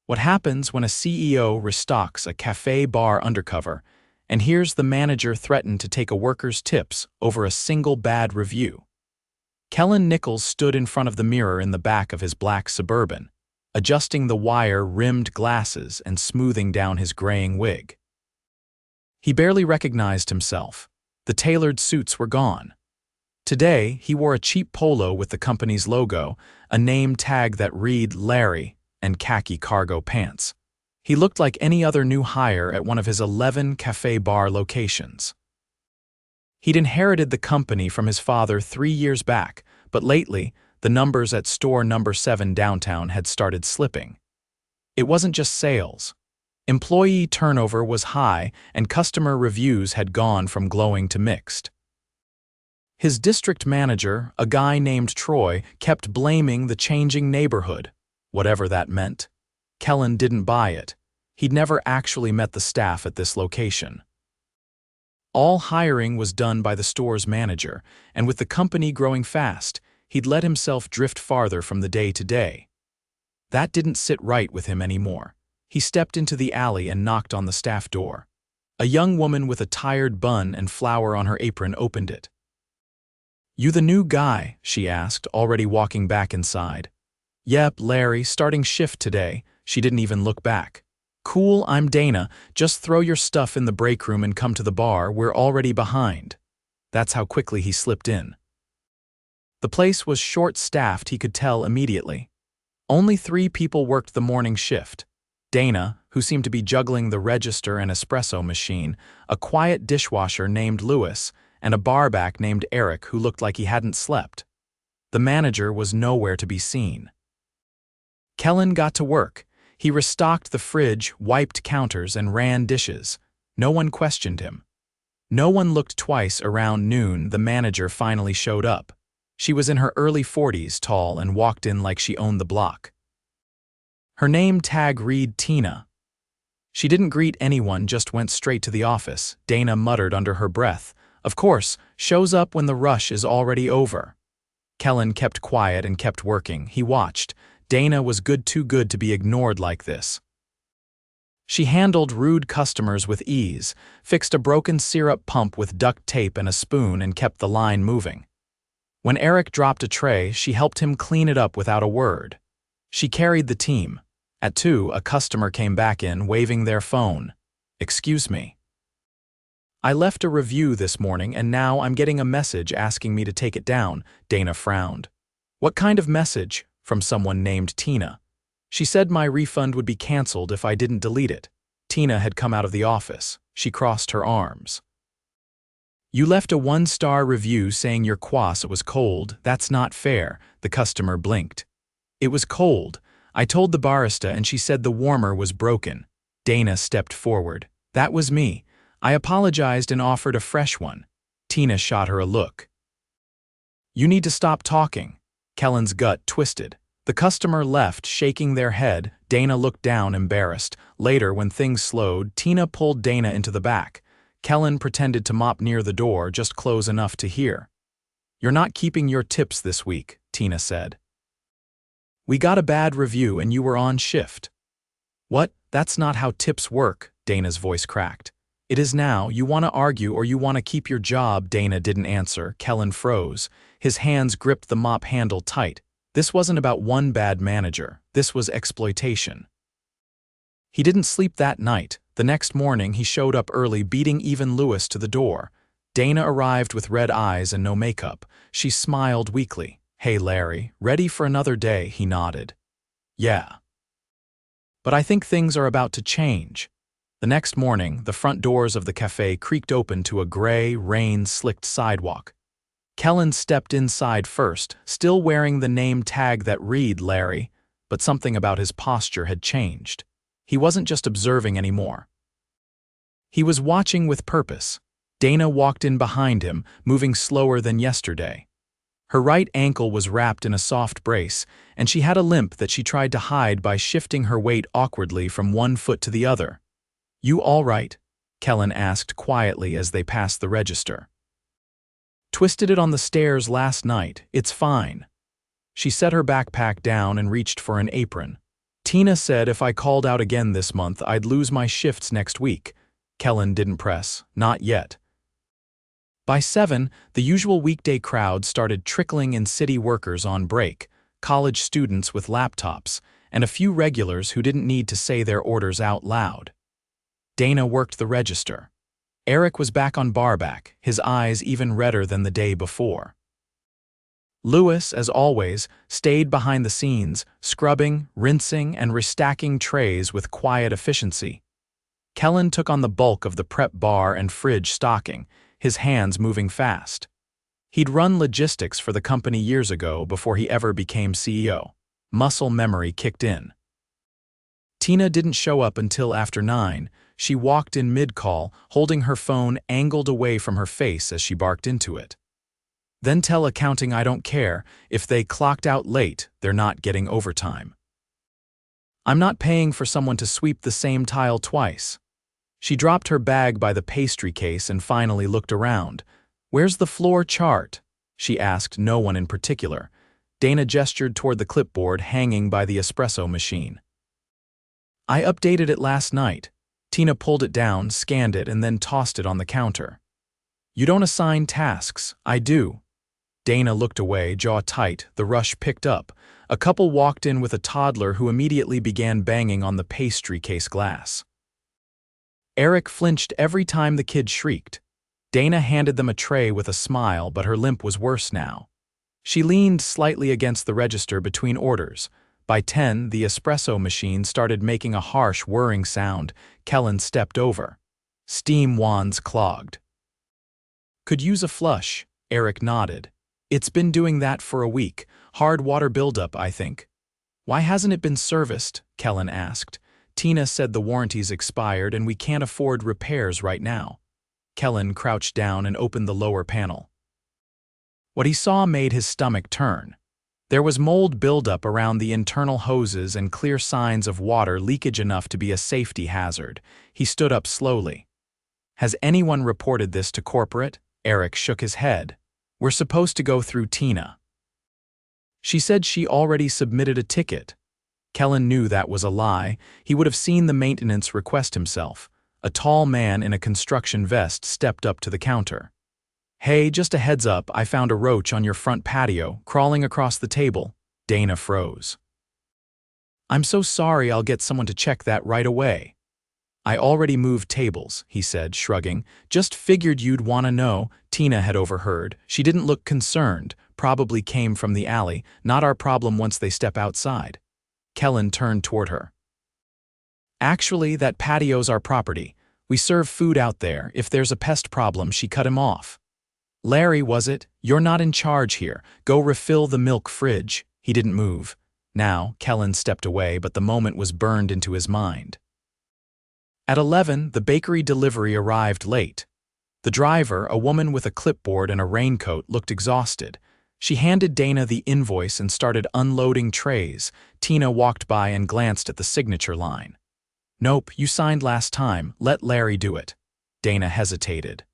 What happens when a CEO restocks a cafe bar undercover and hears the manager threaten to take a worker's tips over a single bad review? Kellan Nichols stood in front of the mirror in the back of his black Suburban, adjusting the wire-rimmed glasses and smoothing down his graying wig. He barely recognized himself. The tailored suits were gone. Today, he wore a cheap polo with the company's logo, a name tag that read Larry, and khaki cargo pants. He looked like any other new hire at one of his 11 cafe bar locations. He'd inherited the company from his father 3 years back, but lately, the numbers at store number 7 downtown had started slipping. It wasn't just sales. Employee turnover was high and customer reviews had gone from glowing to mixed. His district manager, a guy named Troy, kept blaming the changing neighborhood, whatever that meant. Kellan didn't buy it. He'd never actually met the staff at this location. All hiring was done by the store's manager, and with the company growing fast, he'd let himself drift farther from the day-to-day. That didn't sit right with him anymore. He stepped into the alley and knocked on the staff door. A young woman with a tired bun and flour on her apron opened it. "You the new guy?" she asked, already walking back inside. "Yep, Larry, starting shift today." She didn't even look back. "Cool, I'm Dana. Just throw your stuff in the break room and come to the bar. We're already behind." That's how quickly he slipped in. The place was short-staffed, he could tell immediately. Only 3 people worked the morning shift. Dana, who seemed to be juggling the register and espresso machine, a quiet dishwasher named Lewis, and a barback named Eric who looked like he hadn't slept. The manager was nowhere to be seen. Kellan got to work. He restocked the fridge, wiped counters, and ran dishes. No one questioned him. No one looked twice. Around noon, the manager finally showed up. She was in her early 40s, tall, and walked in like she owned the block. Her name tag read Tina. She didn't greet anyone, just went straight to the office. Dana muttered under her breath, "Of course, shows up when the rush is already over." Kellan kept quiet and kept working. He watched. Dana was too good to be ignored like this. She handled rude customers with ease, fixed a broken syrup pump with duct tape and a spoon, and kept the line moving. When Eric dropped a tray, she helped him clean it up without a word. She carried the team. At 2, a customer came back in, waving their phone. "Excuse me. I left a review this morning and now I'm getting a message asking me to take it down." Dana frowned. "What kind of message?" From someone named Tina. "She said my refund would be canceled if I didn't delete it." Tina had come out of the office. She crossed her arms. "You left a 1-star review saying your croissant was cold. That's not fair." The customer blinked. "It was cold. I told the barista and she said the warmer was broken." Dana stepped forward. "That was me. I apologized and offered a fresh one." Tina shot her a look. "You need to stop talking." Kellan's gut twisted. The customer left, shaking their head. Dana looked down, embarrassed. Later, when things slowed, Tina pulled Dana into the back. Kellan pretended to mop near the door, just close enough to hear. "You're not keeping your tips this week," Tina said. "We got a bad review and you were on shift." "What? That's not how tips work," Dana's voice cracked. "It is now. You want to argue or you want to keep your job?" Dana didn't answer. Kellan froze. His hands gripped the mop handle tight. This wasn't about one bad manager. This was exploitation. He didn't sleep that night. The next morning, he showed up early, beating even Lewis to the door. Dana arrived with red eyes and no makeup. She smiled weakly. "Hey, Larry, ready for another day?" He nodded. "Yeah. But I think things are about to change." The next morning, the front doors of the cafe creaked open to a gray, rain-slicked sidewalk. Kellan stepped inside first, still wearing the name tag that read Larry, but something about his posture had changed. He wasn't just observing anymore. He was watching with purpose. Dana walked in behind him, moving slower than yesterday. Her right ankle was wrapped in a soft brace, and she had a limp that she tried to hide by shifting her weight awkwardly from one foot to the other. "You all right?" Kellan asked quietly as they passed the register. "Twisted it on the stairs last night. It's fine." She set her backpack down and reached for an apron. Tina said if I called out again this month, I'd lose my shifts next week. Kellan didn't press, not yet. By 7, the usual weekday crowd started trickling in city workers on break, college students with laptops, and a few regulars who didn't need to say their orders out loud. Dana worked the register. Eric was back on barback, his eyes even redder than the day before. Lewis, as always, stayed behind the scenes, scrubbing, rinsing, and restacking trays with quiet efficiency. Kellan took on the bulk of the prep bar and fridge stocking, his hands moving fast. He'd run logistics for the company years ago before he ever became CEO. Muscle memory kicked in. Tina didn't show up until after 9. She walked in mid-call, holding her phone angled away from her face as she barked into it. Then tell accounting I don't care. If they clocked out late, they're not getting overtime. I'm not paying for someone to sweep the same tile twice. She dropped her bag by the pastry case and finally looked around. Where's the floor chart? She asked no one in particular. Dana gestured toward the clipboard hanging by the espresso machine. I updated it last night. Tina pulled it down, scanned it, and then tossed it on the counter. You don't assign tasks. I do. Dana looked away, jaw tight. The rush picked up. A couple walked in with a toddler who immediately began banging on the pastry case glass. Eric flinched every time the kid shrieked. Dana handed them a tray with a smile, but her limp was worse now. She leaned slightly against the register between orders. By 10, the espresso machine started making a harsh whirring sound. Kellan stepped over. Steam wands clogged. Could use a flush, Eric nodded. It's been doing that for a week. Hard water buildup, I think. Why hasn't it been serviced? Kellan asked. Tina said the warranty's expired and we can't afford repairs right now. Kellan crouched down and opened the lower panel. What he saw made his stomach turn. There was mold buildup around the internal hoses and clear signs of water leakage enough to be a safety hazard. He stood up slowly. Has anyone reported this to corporate? Eric shook his head. We're supposed to go through Tina. She said she already submitted a ticket. Kellan knew that was a lie. He would have seen the maintenance request himself. A tall man in a construction vest stepped up to the counter. Hey, just a heads up, I found a roach on your front patio, crawling across the table. Dana froze. I'm so sorry, I'll get someone to check that right away. I already moved tables, he said, shrugging. Just figured you'd want to know. Tina had overheard. She didn't look concerned, probably came from the alley. Not our problem once they step outside. Kellan turned toward her. Actually, that patio's our property. We serve food out there. If there's a pest problem, she cut him off. Larry, was it? You're not in charge here. Go refill the milk fridge. He didn't move. Now, Kellan stepped away, but the moment was burned into his mind. At 11, the bakery delivery arrived late. The driver, a woman with a clipboard and a raincoat, looked exhausted. She handed Dana the invoice and started unloading trays. Tina walked by and glanced at the signature line. Nope, you signed last time. Let Larry do it. Dana hesitated.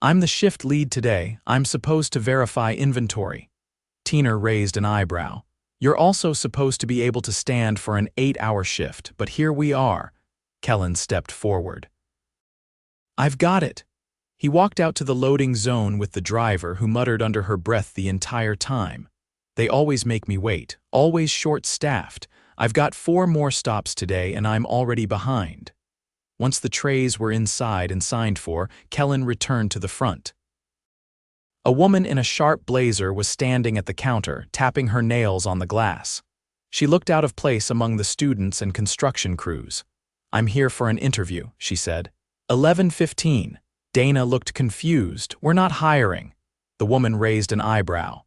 I'm the shift lead today. I'm supposed to verify inventory. Tina raised an eyebrow. You're also supposed to be able to stand for an 8-hour shift, but here we are. Kellan stepped forward. I've got it. He walked out to the loading zone with the driver, who muttered under her breath the entire time. They always make me wait, always short-staffed. I've got 4 more stops today and I'm already behind. Once the trays were inside and signed for, Kellan returned to the front. A woman in a sharp blazer was standing at the counter, tapping her nails on the glass. She looked out of place among the students and construction crews. I'm here for an interview, she said. 11:15. Dana looked confused. We're not hiring. The woman raised an eyebrow.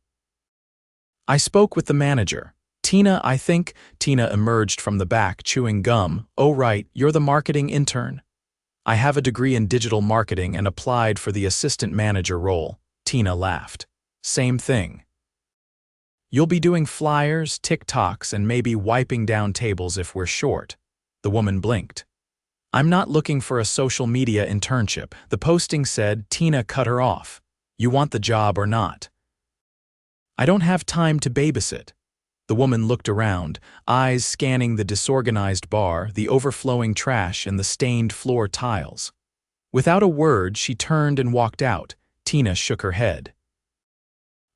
I spoke with the manager. Tina, I think. Tina emerged from the back, chewing gum. Oh right, you're the marketing intern. I have a degree in digital marketing and applied for the assistant manager role. Tina laughed. Same thing. You'll be doing flyers, TikToks, and maybe wiping down tables if we're short. The woman blinked. I'm not looking for a social media internship. The posting said. Tina cut her off. You want the job or not? I don't have time to babysit. The woman looked around, eyes scanning the disorganized bar, the overflowing trash, and the stained floor tiles. Without a word, she turned and walked out. Tina shook her head.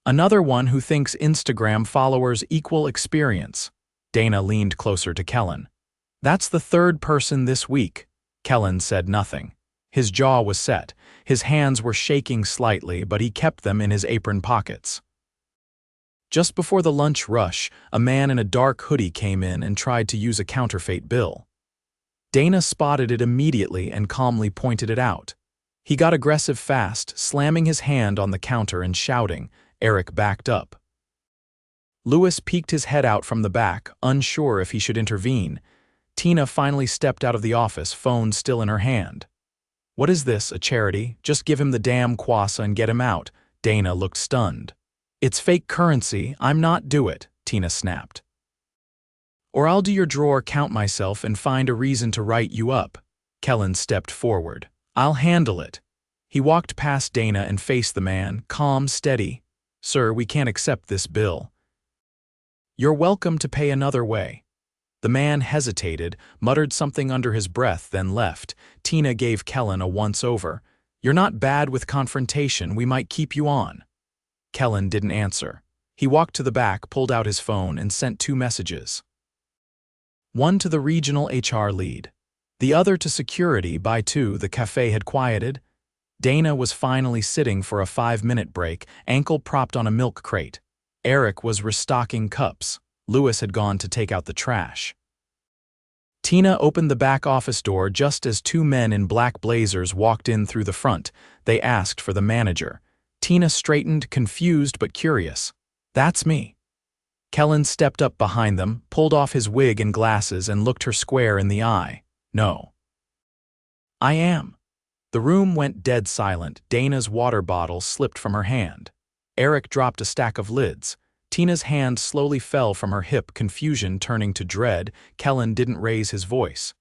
Another one who thinks Instagram followers equal experience. Dana leaned closer to Kellan. That's the third person this week. Kellan said nothing. His jaw was set. His hands were shaking slightly, but he kept them in his apron pockets. Just before the lunch rush, a man in a dark hoodie came in and tried to use a counterfeit bill. Dana spotted it immediately and calmly pointed it out. He got aggressive fast, slamming his hand on the counter and shouting. Eric backed up. Lewis peeked his head out from the back, unsure if he should intervene. Tina finally stepped out of the office, phone still in her hand. What is this, a charity? Just give him the damn kwasa and get him out. Dana looked stunned. It's fake currency, I'm not do it, Tina snapped. Or I'll do your drawer, count myself, and find a reason to write you up. Kellan stepped forward. I'll handle it. He walked past Dana and faced the man, calm, steady. Sir, we can't accept this bill. You're welcome to pay another way. The man hesitated, muttered something under his breath, then left. Tina gave Kellan a once-over. You're not bad with confrontation, we might keep you on. Kellan didn't answer. He walked to the back, pulled out his phone, and sent 2 messages. One to the regional HR lead. The other to security. By 2, the cafe had quieted. Dana was finally sitting for a 5-minute break, ankle propped on a milk crate. Eric was restocking cups. Lewis had gone to take out the trash. Tina opened the back office door just as 2 men in black blazers walked in through the front. They asked for the manager. Tina straightened, confused but curious. That's me. Kellan stepped up behind them, pulled off his wig and glasses, and looked her square in the eye. No. I am. The room went dead silent. Dana's water bottle slipped from her hand. Eric dropped a stack of lids. Tina's hand slowly fell from her hip, confusion turning to dread. Kellan didn't raise his voice.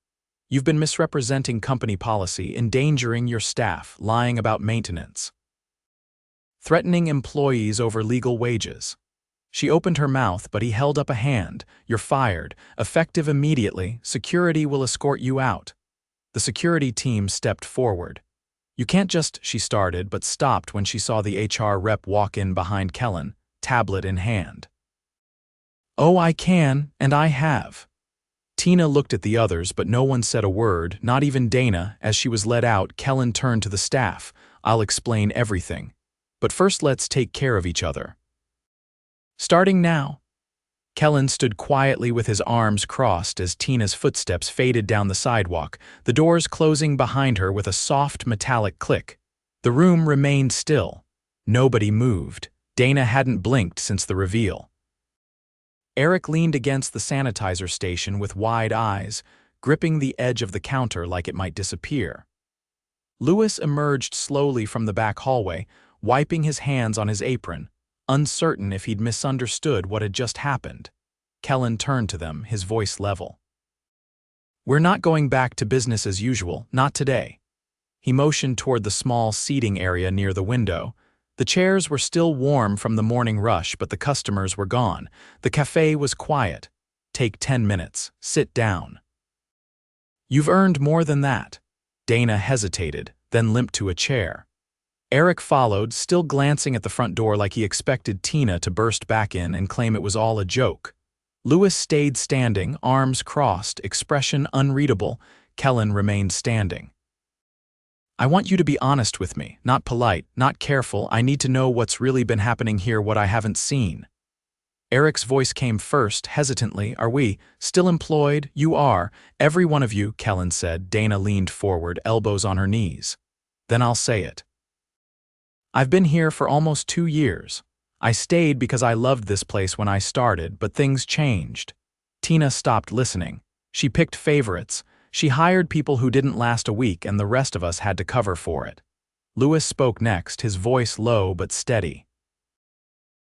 You've been misrepresenting company policy, endangering your staff, lying about maintenance, threatening employees over legal wages. She opened her mouth, but he held up a hand. You're fired. Effective immediately. Security will escort you out. The security team stepped forward. You can't just, she started, but stopped when she saw the HR rep walk in behind Kellan, tablet in hand. Oh, I can, and I have. Tina looked at the others, but no one said a word, not even Dana. As she was led out, Kellan turned to the staff. I'll explain everything. But first let's take care of each other. Starting now. Kellan stood quietly with his arms crossed as Tina's footsteps faded down the sidewalk, the doors closing behind her with a soft metallic click. The room remained still. Nobody moved. Dana hadn't blinked since the reveal. Eric leaned against the sanitizer station with wide eyes, gripping the edge of the counter like it might disappear. Lewis emerged slowly from the back hallway, wiping his hands on his apron, uncertain if he'd misunderstood what had just happened. Kellan turned to them, his voice level. We're not going back to business as usual, not today. He motioned toward the small seating area near the window. The chairs were still warm from the morning rush, but the customers were gone. The cafe was quiet. Take 10 minutes. Sit down. You've earned more than that. Dana hesitated, then limped to a chair. Eric followed, still glancing at the front door like he expected Tina to burst back in and claim it was all a joke. Lewis stayed standing, arms crossed, expression unreadable. Kellan remained standing. I want you to be honest with me, not polite, not careful. I need to know what's really been happening here, what I haven't seen. Eric's voice came first, hesitantly. Are we still employed? You are. Every one of you, Kellan said. Dana leaned forward, elbows on her knees. Then I'll say it. I've been here for almost 2 years. I stayed because I loved this place when I started, but things changed. Tina stopped listening. She picked favorites. She hired people who didn't last a week, and the rest of us had to cover for it. Lewis spoke next, his voice low but steady.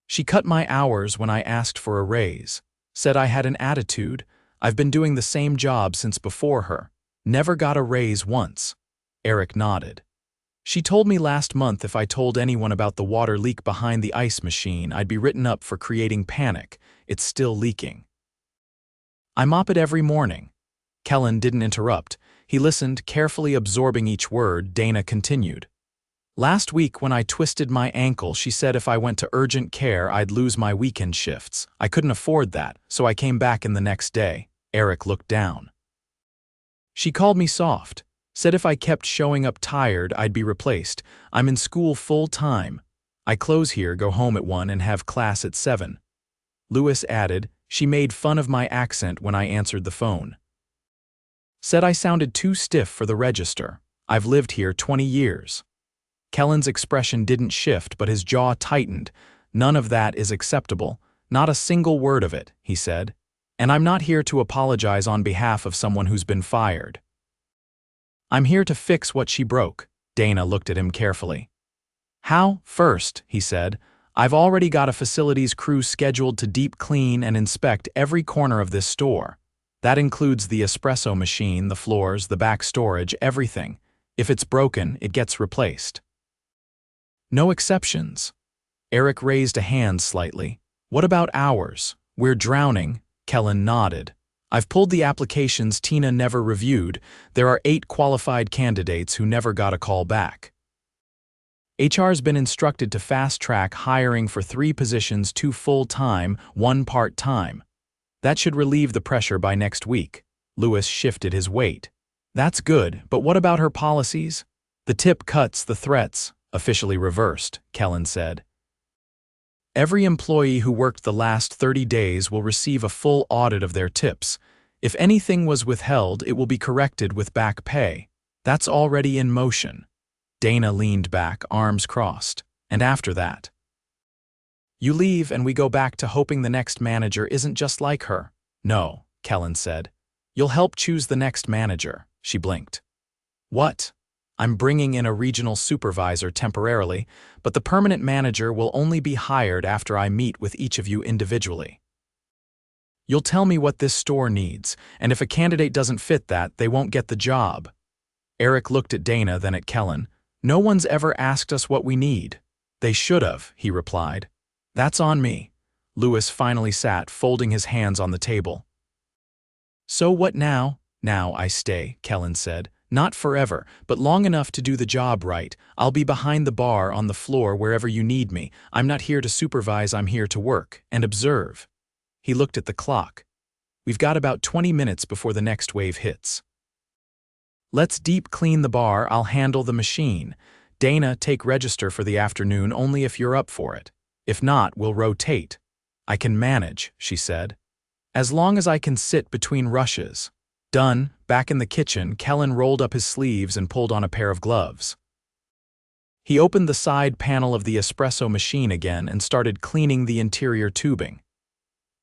She cut my hours when I asked for a raise. Said I had an attitude. I've been doing the same job since before her. Never got a raise once. Eric nodded. She told me last month if I told anyone about the water leak behind the ice machine, I'd be written up for creating panic. It's still leaking. I mop it every morning. Kellan didn't interrupt. He listened, carefully absorbing each word. Dana continued. Last week when I twisted my ankle, she said if I went to urgent care, I'd lose my weekend shifts. I couldn't afford that, so I came back in the next day. Eric looked down. She called me soft. Said if I kept showing up tired, I'd be replaced. I'm in school full-time. I close here, go home at 1 and have class at 7. Lewis added, she made fun of my accent when I answered the phone. Said I sounded too stiff for the register. I've lived here 20 years. Kellan's expression didn't shift, but his jaw tightened. None of that is acceptable. Not a single word of it, he said. And I'm not here to apologize on behalf of someone who's been fired. I'm here to fix what she broke. Dana looked at him carefully. How? First, he said, I've already got a facilities crew scheduled to deep clean and inspect every corner of this store. That includes the espresso machine, the floors, the back storage, everything. If it's broken, it gets replaced. No exceptions. Eric raised a hand slightly. What about ours? We're drowning. Kellan nodded. I've pulled the applications Tina never reviewed. There are 8 qualified candidates who never got a call back. HR's been instructed to fast-track hiring for 3 positions, 2 full-time, 1 part-time. That should relieve the pressure by next week. Lewis shifted his weight. That's good, but what about her policies? The tip cuts, the threats, officially reversed, Kellan said. Every employee who worked the last 30 days will receive a full audit of their tips. If anything was withheld, it will be corrected with back pay. That's already in motion. Dana leaned back, arms crossed. And after that? You leave and we go back to hoping the next manager isn't just like her. No, Kellan said. You'll help choose the next manager. She blinked. What? I'm bringing in a regional supervisor temporarily, but the permanent manager will only be hired after I meet with each of you individually. You'll tell me what this store needs, and if a candidate doesn't fit that, they won't get the job. Eric looked at Dana, then at Kellan. No one's ever asked us what we need. They should have, he replied. That's on me. Lewis finally sat, folding his hands on the table. So what now? Now I stay, Kellan said. Not forever, but long enough to do the job right. I'll be behind the bar, on the floor, wherever you need me. I'm not here to supervise, I'm here to work and observe. He looked at the clock. We've got about 20 minutes before the next wave hits. Let's deep clean the bar, I'll handle the machine. Dana, take register for the afternoon only if you're up for it. If not, we'll rotate. I can manage, she said. As long as I can sit between rushes. Done. Back in the kitchen, Kellan rolled up his sleeves and pulled on a pair of gloves. He opened the side panel of the espresso machine again and started cleaning the interior tubing.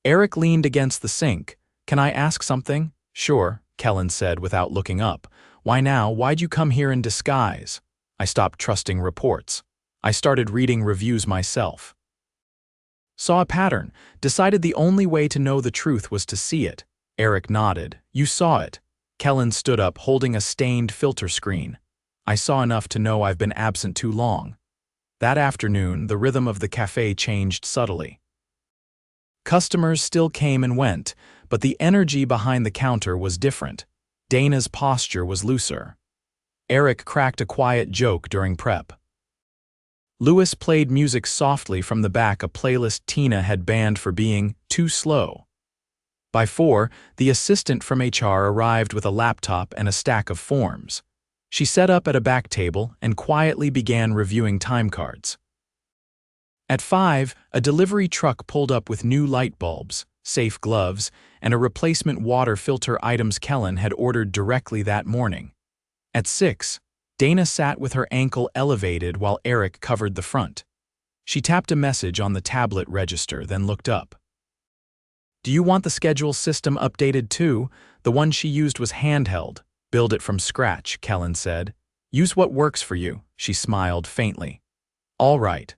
Eric leaned against the sink. Can I ask something? Sure, Kellan said without looking up. Why now? Why'd you come here in disguise? I stopped trusting reports. I started reading reviews myself. Saw a pattern. Decided the only way to know the truth was to see it. Eric nodded. You saw it. Kellan stood up, holding a stained filter screen. I saw enough to know I've been absent too long. That afternoon, the rhythm of the café changed subtly. Customers still came and went, but the energy behind the counter was different. Dana's posture was looser. Eric cracked a quiet joke during prep. Lewis played music softly from the back, a playlist Tina had banned for being too slow. By 4, the assistant from HR arrived with a laptop and a stack of forms. She sat up at a back table and quietly began reviewing time cards. At 5, a delivery truck pulled up with new light bulbs, safe gloves, and a replacement water filter, items Kellan had ordered directly that morning. At 6, Dana sat with her ankle elevated while Eric covered the front. She tapped a message on the tablet register, then looked up. Do you want the schedule system updated too? The one she used was handheld. Build it from scratch, Kellan said. Use what works for you, she smiled faintly. All right.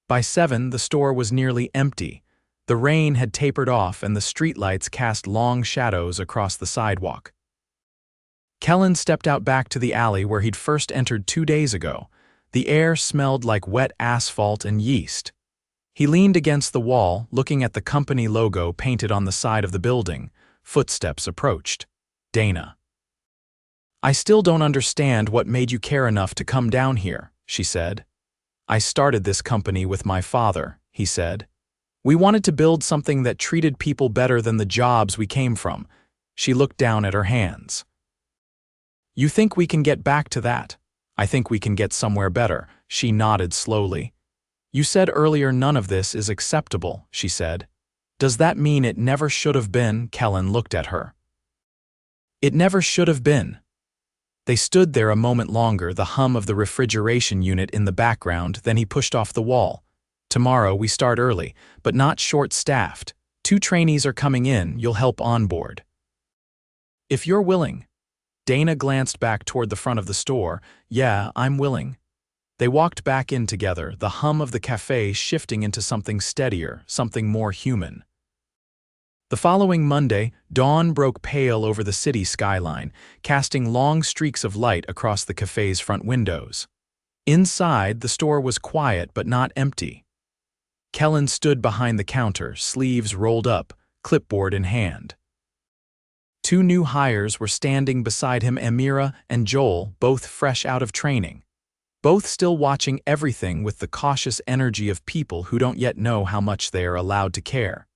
By 7, the store was nearly empty. The rain had tapered off and the streetlights cast long shadows across the sidewalk. Kellan stepped out back to the alley where he'd first entered 2 days ago. The air smelled like wet asphalt and yeast. He leaned against the wall, looking at the company logo painted on the side of the building. Footsteps approached. Dana. "I still don't understand what made you care enough to come down here," she said. "I started this company with my father," he said. "We wanted to build something that treated people better than the jobs we came from." She looked down at her hands. "You think we can get back to that?" "I think we can get somewhere better." She nodded slowly. "You said earlier none of this is acceptable," she said. "Does that mean it never should have been?" Kellan looked at her. "It never should have been." They stood there a moment longer, the hum of the refrigeration unit in the background, then he pushed off the wall. "Tomorrow we start early, but not short-staffed. 2 trainees are coming in, you'll help onboard." "If you're willing." Dana glanced back toward the front of the store. "Yeah, I'm willing." They walked back in together, the hum of the cafe shifting into something steadier, something more human. The following Monday, dawn broke pale over the city skyline, casting long streaks of light across the cafe's front windows. Inside, the store was quiet but not empty. Kellan stood behind the counter, sleeves rolled up, clipboard in hand. 2 new hires were standing beside him, Amira and Joel, both fresh out of training. Both still watching everything with the cautious energy of people who don't yet know how much they are allowed to care.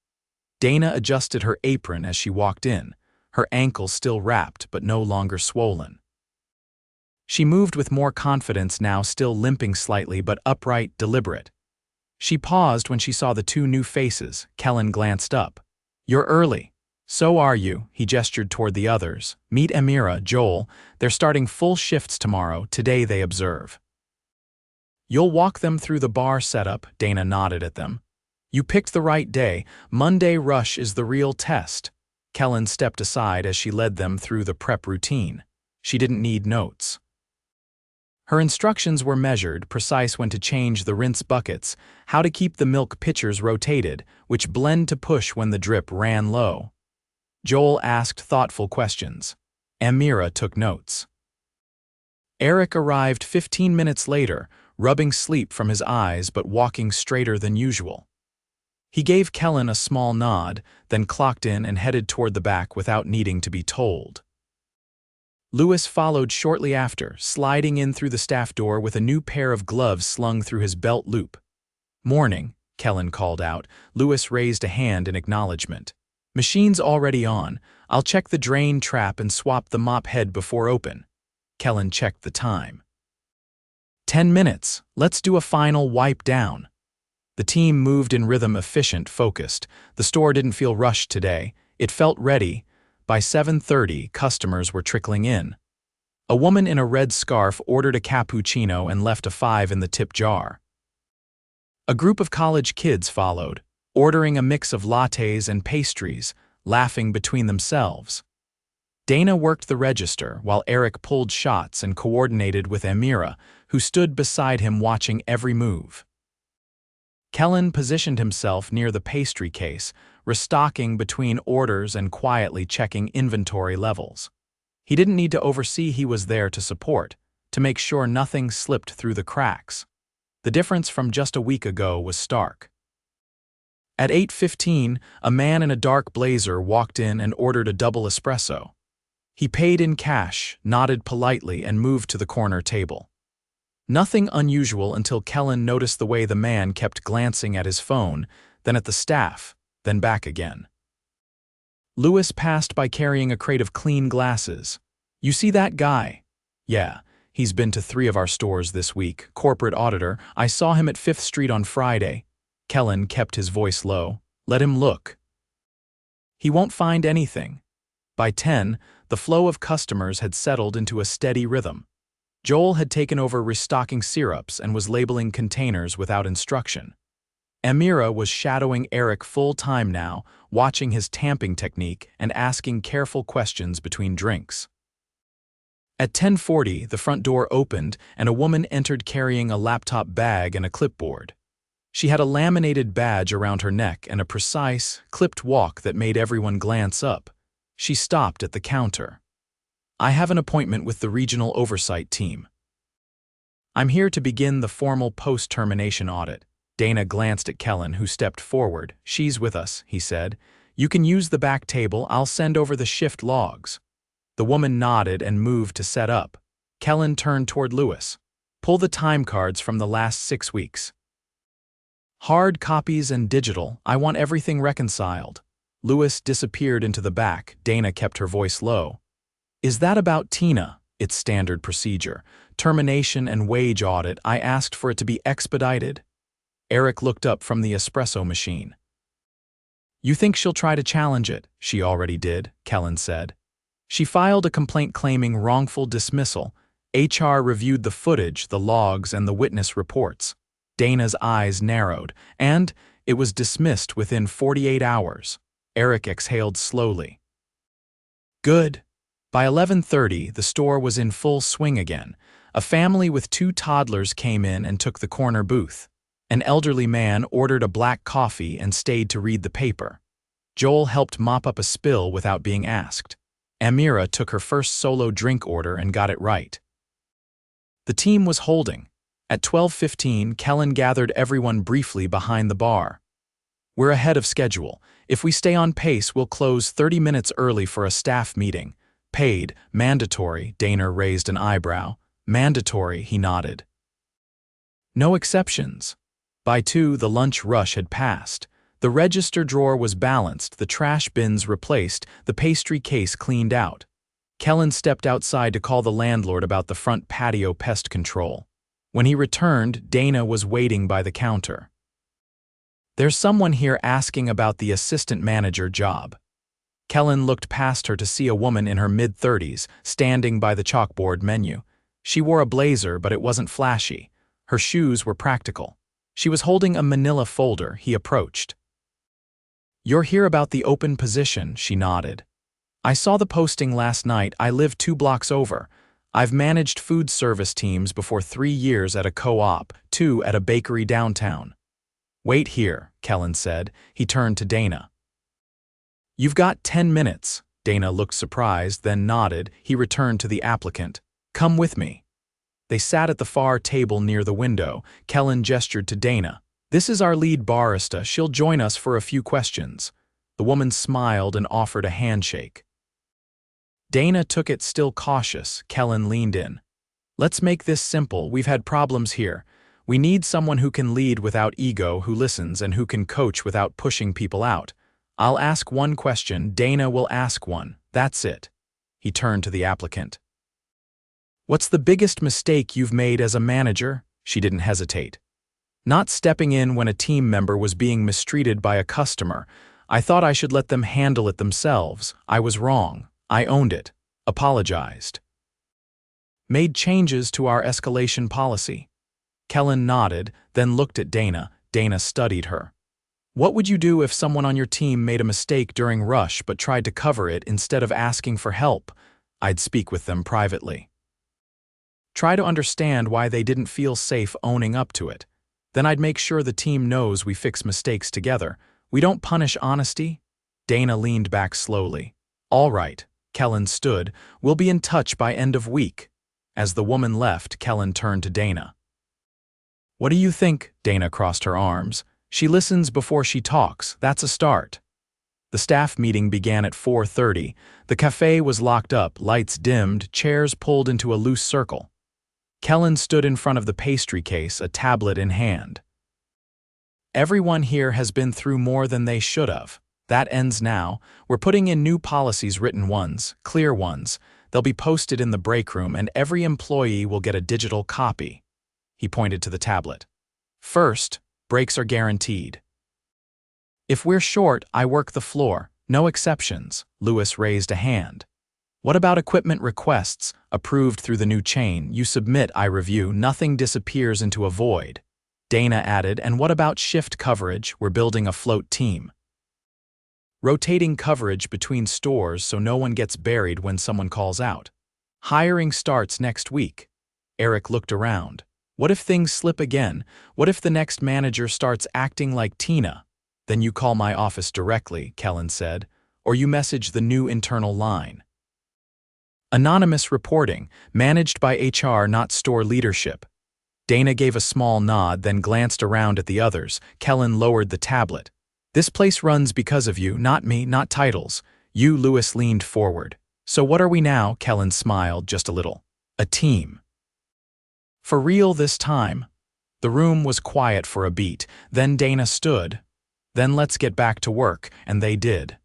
Dana adjusted her apron as she walked in, her ankle still wrapped but no longer swollen. She moved with more confidence now, still limping slightly but upright, deliberate. She paused when she saw the 2 new faces. Kellan glanced up. "You're early." "So are you," he gestured toward the others. "Meet Amira, Joel. They're starting full shifts tomorrow. Today they observe." "You'll walk them through the bar setup," Dana nodded at them. "You picked the right day. Monday rush is the real test." Kellan stepped aside as she led them through the prep routine. She didn't need notes. Her instructions were measured, precise when to change the rinse buckets, how to keep the milk pitchers rotated, which blend to push when the drip ran low. Joel asked thoughtful questions. Amira took notes. Eric arrived 15 minutes later, rubbing sleep from his eyes but walking straighter than usual. He gave Kellan a small nod, then clocked in and headed toward the back without needing to be told. Lewis followed shortly after, sliding in through the staff door with a new pair of gloves slung through his belt loop. "Morning," Kellan called out. Lewis raised a hand in acknowledgement. "Machine's already on. I'll check the drain trap and swap the mop head before open." Kellan checked the time. 10 minutes. Let's do a final wipe down." The team moved in rhythm, efficient, focused. The store didn't feel rushed today. It felt ready. By 7:30, customers were trickling in. A woman in a red scarf ordered a cappuccino and left a 5 in the tip jar. A group of college kids followed, ordering a mix of lattes and pastries, laughing between themselves. Dana worked the register while Eric pulled shots and coordinated with Amira, who stood beside him watching every move. Kellan positioned himself near the pastry case, restocking between orders and quietly checking inventory levels. He didn't need to oversee, he was there to support, to make sure nothing slipped through the cracks. The difference from just a week ago was stark. At 8:15, a man in a dark blazer walked in and ordered a double espresso. He paid in cash, nodded politely, and moved to the corner table. Nothing unusual until Kellan noticed the way the man kept glancing at his phone, then at the staff, then back again. Lewis passed by carrying a crate of clean glasses. "You see that guy?" "Yeah, he's been to 3 of our stores this week. Corporate auditor. I saw him at 5th Street on Friday." Kellan kept his voice low. "Let him look. He won't find anything." By 10, the flow of customers had settled into a steady rhythm. Joel had taken over restocking syrups and was labeling containers without instruction. Amira was shadowing Eric full-time now, watching his tamping technique and asking careful questions between drinks. At 10:40, the front door opened and a woman entered carrying a laptop bag and a clipboard. She had a laminated badge around her neck and a precise, clipped walk that made everyone glance up. She stopped at the counter. "I have an appointment with the regional oversight team." I'm here to begin the formal post-termination audit. Dana glanced at Kellan, who stepped forward. She's with us, he said. You can use the back table. I'll send over the shift logs. The woman nodded and moved to set up. Kellan turned toward Lewis. Pull the time cards from the last 6 weeks. Hard copies and digital. I want everything reconciled. Lewis disappeared into the back. Dana kept her voice low. Is that about Tina? It's standard procedure. Termination and wage audit. I asked for it to be expedited. Eric looked up from the espresso machine. You think she'll try to challenge it? She already did, Kellan said. She filed a complaint claiming wrongful dismissal. HR reviewed the footage, the logs, and the witness reports. Dana's eyes narrowed, and it was dismissed within 48 hours. Eric exhaled slowly. Good. By 11:30, the store was in full swing again. A family with 2 toddlers came in and took the corner booth. An elderly man ordered a black coffee and stayed to read the paper. Joel helped mop up a spill without being asked. Amira took her first solo drink order and got it right. The team was holding. At 12:15, Kellan gathered everyone briefly behind the bar. We're ahead of schedule. If we stay on pace, we'll close 30 minutes early for a staff meeting. Paid, mandatory, Dana raised an eyebrow. Mandatory, he nodded. No exceptions. By 2, the lunch rush had passed. The register drawer was balanced, the trash bins replaced, the pastry case cleaned out. Kellan stepped outside to call the landlord about the front patio pest control. When he returned, Dana was waiting by the counter. There's someone here asking about the assistant manager job. Kellan looked past her to see a woman in her mid-30s standing by the chalkboard menu. She wore a blazer, but it wasn't flashy. Her shoes were practical. She was holding a manila folder. He approached. You're here about the open position, she nodded. I saw the posting last night. I live 2 blocks over. I've managed food service teams before 3 years at a co-op, 2 at a bakery downtown. Wait here, Kellan said. He turned to Dana. You've got 10 minutes. Dana looked surprised, then nodded. He returned to the applicant. Come with me. They sat at the far table near the window. Kellan gestured to Dana. This is our lead barista. She'll join us for a few questions. The woman smiled and offered a handshake. Dana took it, still cautious. Kellan leaned in. Let's make this simple. We've had problems here. We need someone who can lead without ego, who listens, and who can coach without pushing people out. I'll ask one question. Dana will ask one. That's it. He turned to the applicant. What's the biggest mistake you've made as a manager? She didn't hesitate. Not stepping in when a team member was being mistreated by a customer. I thought I should let them handle it themselves. I was wrong. I owned it. Apologized. Made changes to our escalation policy. Kellan nodded, then looked at Dana. Dana studied her. What would you do if someone on your team made a mistake during rush but tried to cover it instead of asking for help? I'd speak with them privately. Try to understand why they didn't feel safe owning up to it. Then I'd make sure the team knows we fix mistakes together. We don't punish honesty. Dana leaned back slowly. All right. Kellan stood. We'll be in touch by end of week. As the woman left, Kellan turned to Dana. What do you think? Dana crossed her arms. She listens before she talks. That's a start. The staff meeting began at 4:30. The café was locked up, lights dimmed, chairs pulled into a loose circle. Kellan stood in front of the pastry case, a tablet in hand. Everyone here has been through more than they should have. That ends now. We're putting in new policies, written ones, clear ones. They'll be posted in the break room, and every employee will get a digital copy. He pointed to the tablet. First, breaks are guaranteed. If we're short, I work the floor. No exceptions. Lewis raised a hand. What about equipment requests, approved through the new chain? You submit, I review. Nothing disappears into a void. Dana added, and what about shift coverage? We're building a float team. Rotating coverage between stores so no one gets buried when someone calls out. Hiring starts next week. Eric looked around. What if things slip again? What if the next manager starts acting like Tina? Then you call my office directly, Kellan said, or you message the new internal line. Anonymous reporting, managed by HR, not store leadership. Dana gave a small nod, then glanced around at the others. Kellan lowered the tablet. "This place runs because of you, not me, not titles." You, Lewis, leaned forward. "So what are we now?" Kellan smiled just a little. "A team." "For real this time." The room was quiet for a beat. Then Dana stood. "Then let's get back to work," and they did.